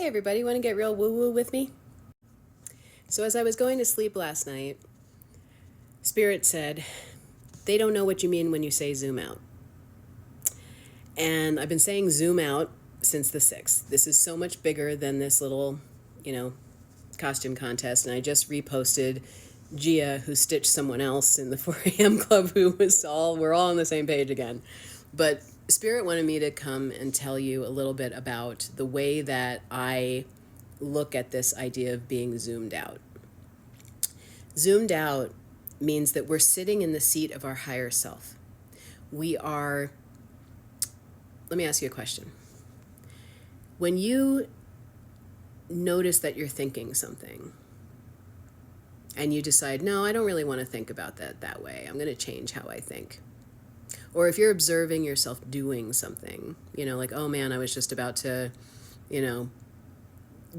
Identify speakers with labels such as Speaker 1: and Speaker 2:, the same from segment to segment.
Speaker 1: Hey everybody, want to get real woo-woo with me? So as I was going to sleep last night, Spirit said, they don't know what you mean when you say zoom out. And I've been saying zoom out since the 6th. This is so much bigger than this little, costume contest. And I just reposted Gia, who stitched someone else in the 4 a.m. club, we're all on the same page again. But Spirit wanted me to come and tell you a little bit about the way that I look at this idea of being zoomed out. Zoomed out means that we're sitting in the seat of our higher self. Let me ask you a question. When you notice that you're thinking something and you decide, no, I don't really want to think about that way. I'm going to change how I think. Or if you're observing yourself doing something, like, oh man, I was just about to,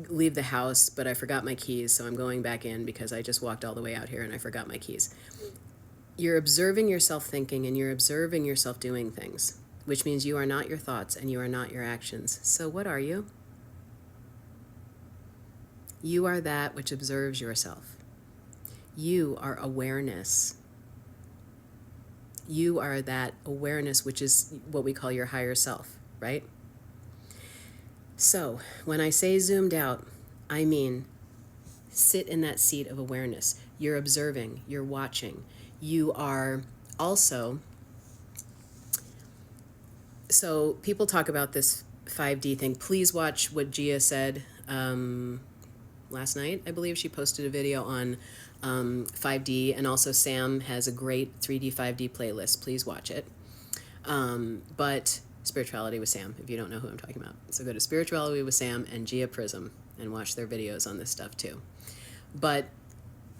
Speaker 1: leave the house, but I forgot my keys, so I'm going back in because I just walked all the way out here and I forgot my keys. You're observing yourself thinking and you're observing yourself doing things, which means you are not your thoughts and you are not your actions. So what are you? You are that which observes yourself. You are awareness. You are that awareness, which is what we call your higher self, right? So when I say zoomed out, I mean sit in that seat of awareness. You're observing, you're watching. You are also, so people talk about this 5D thing. Please watch what Gia said last night. I believe she posted a video on 5D, and also Sam has a great 3D 5D playlist. Please watch it. But Spirituality with Sam, if you don't know who I'm talking about. So go to Spirituality with Sam and Gia Prism and watch their videos on this stuff too. But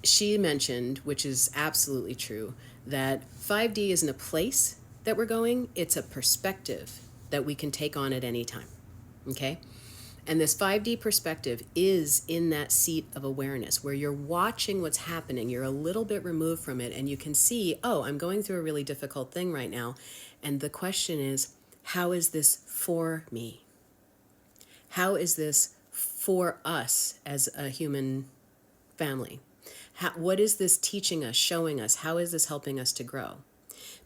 Speaker 1: she mentioned, which is absolutely true, that 5D isn't a place that we're going, it's a perspective that we can take on at any time, okay? And this 5D perspective is in that seat of awareness where you're watching what's happening. You're a little bit removed from it and you can see, oh, I'm going through a really difficult thing right now. And the question is, how is this for me? How is this for us as a human family? What is this teaching us, showing us? How is this helping us to grow?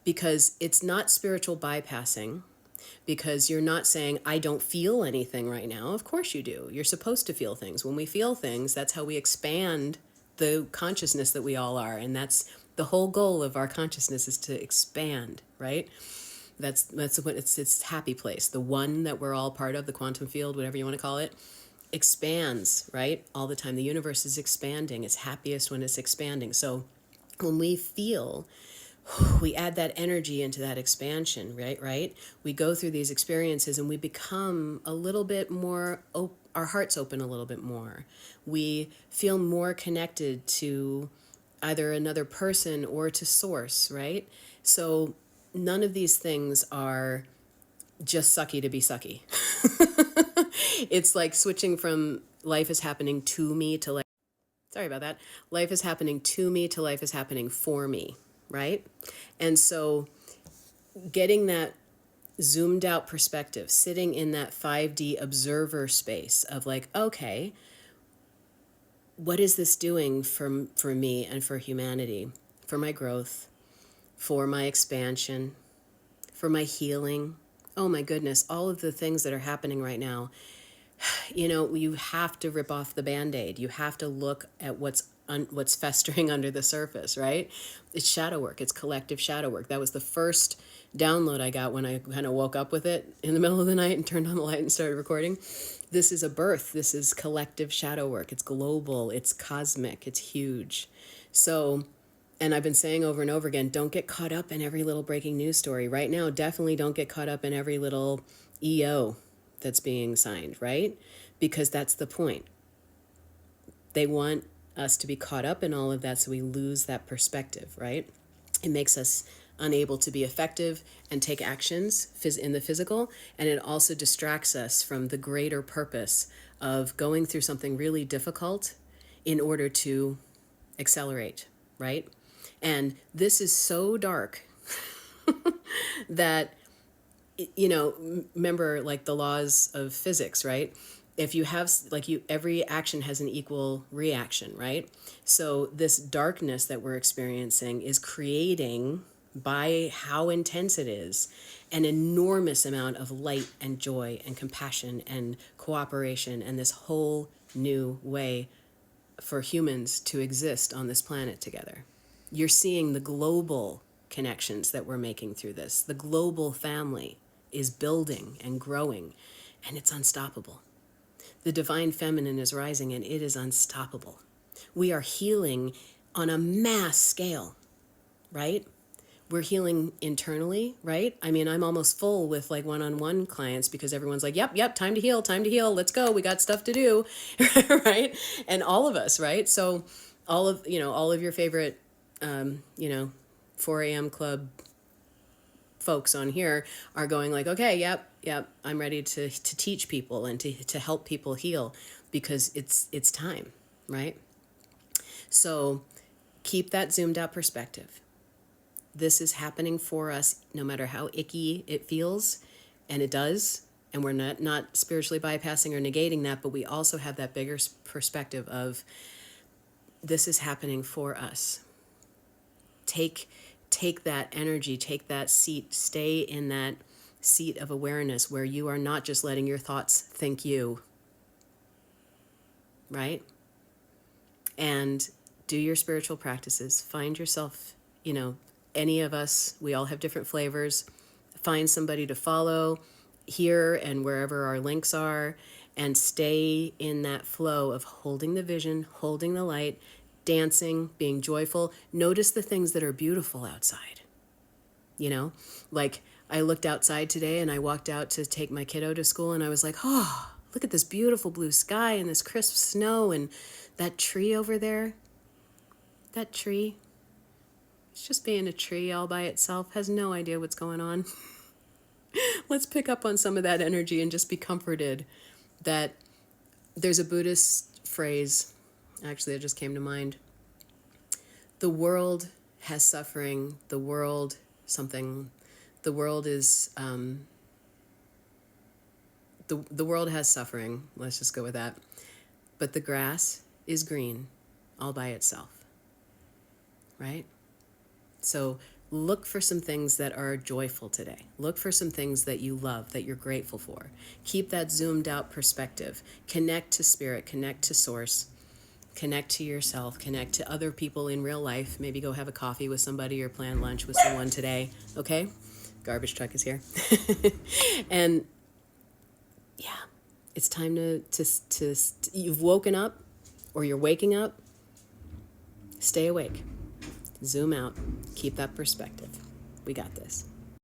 Speaker 1: Because it's not spiritual bypassing, because you're not saying, I don't feel anything right now. Of course you do. You're supposed to feel things. When we feel things, that's how we expand the consciousness that we all are. And that's the whole goal of our consciousness, is to expand, right? That's what it's happy place. The one that we're all part of, the quantum field, whatever you want to call it, expands, right? All the time. The universe is expanding. It's happiest when it's expanding. So when we feel, we add that energy into that expansion, right? We go through these experiences and we become a little bit more, our hearts open a little bit more. We feel more connected to either another person or to source, right? So none of these things are just sucky to be sucky. It's like switching from life is happening to me to life is happening to me to life is happening for me, right? And so getting that zoomed out perspective, sitting in that 5D observer space of like, okay, what is this doing for me and for humanity, for my growth, for my expansion, for my healing? Oh my goodness, all of the things that are happening right now, you have to rip off the Band-Aid. You have to look at what's festering under the surface, right? It's shadow work. It's collective shadow work. That was the first download I got when I kind of woke up with it in the middle of the night and turned on the light and started recording. This is a birth. This is collective shadow work. It's global. It's cosmic. It's huge. So, and I've been saying over and over again, don't get caught up in every little breaking news story. Right now, definitely don't get caught up in every little EO that's being signed, right? Because that's the point. They want us to be caught up in all of that so we lose that perspective, right? It makes us unable to be effective and take actions in the physical, and it also distracts us from the greater purpose of going through something really difficult in order to accelerate, right? And this is so dark that, remember like the laws of physics, right? if you have every action has an equal reaction, right? So this darkness that we're experiencing is creating, by how intense it is, an enormous amount of light and joy and compassion and cooperation, and this whole new way for humans to exist on this planet together. You're seeing the global connections that we're making through this. The global family is building and growing, and it's unstoppable. The divine feminine is rising, and it is unstoppable. We are healing on a mass scale, right? We're healing internally, right? I mean, I'm almost full with like one-on-one clients because everyone's like, yep, time to heal, let's go, we got stuff to do, right? And all of us, right? So all of your favorite, 4 a.m. club folks on here are going like, okay, yep, I'm ready to teach people and to help people heal, because it's time, right? So keep that zoomed out perspective. This is happening for us no matter how icky it feels, and it does, and we're not spiritually bypassing or negating that, but we also have that bigger perspective of this is happening for us. Take that energy, take that seat, stay in that seat of awareness where you are not just letting your thoughts think you, right? And do your spiritual practices. Find yourself, any of us, we all have different flavors. Find somebody to follow here and wherever our links are, and stay in that flow of holding the vision, holding the light, dancing, being joyful. Notice the things that are beautiful outside. Like I looked outside today and I walked out to take my kiddo to school, and I was like, oh, look at this beautiful blue sky and this crisp snow and that tree over there. That tree, it's just being a tree all by itself, has no idea what's going on. Let's pick up on some of that energy and just be comforted that there's a Buddhist phrase, actually it just came to mind. The world has suffering, the world is, the world has suffering, let's just go with that. But the grass is green all by itself, right? So look for some things that are joyful today. Look for some things that you love, that you're grateful for. Keep that zoomed out perspective. Connect to spirit, connect to source, connect to yourself, connect to other people in real life. Maybe go have a coffee with somebody or plan lunch with someone today, okay? Garbage truck is here. And yeah, it's time to you've woken up, or you're waking up. Stay awake. Zoom out. Keep that perspective. We got this.